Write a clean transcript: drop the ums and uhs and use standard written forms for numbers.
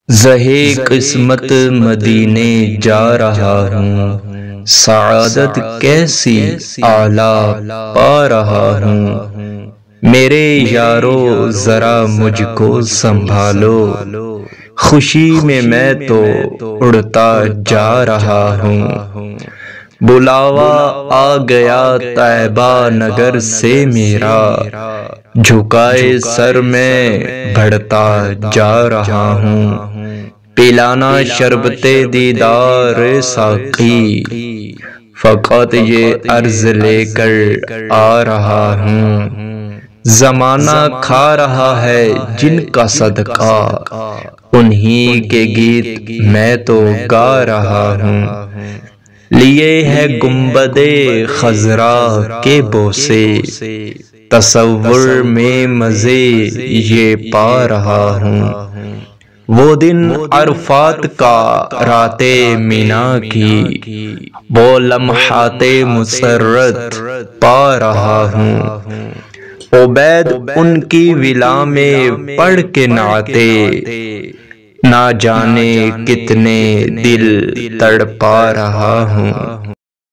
زہے قسمت مدینے جا رہا ہوں، سعادت کیسی اعلیٰ پا رہا ہوں۔ میرے یارو ذرا مجھ کو سنبھالو، خوشی میں تو اڑتا جا رہا ہوں۔ بلاوا آ گیا طیبہ نگر سے میرا، جھکائے سر میں بڑھتا جا رہا ہوں۔ پلانا شربت دیدار ساقی، فقط یہ عرض لے کر آ رہا ہوں۔ زمانہ کھا رہا ہے جن کا صدقہ، انہی کے گیت میں تو گا رہا ہوں۔ لیے ہے گنبد خضرا کے بوسے، تصور میں مزے یہ پا رہا ہوں۔ وہ دن عرفات کا رات مینا کی، وہ لمحات مسرت پا رہا ہوں۔ عبید ان کی ولا میں پڑھ کے نعتیں، نہ جانے کتنے دل تڑپا رہا ہوں۔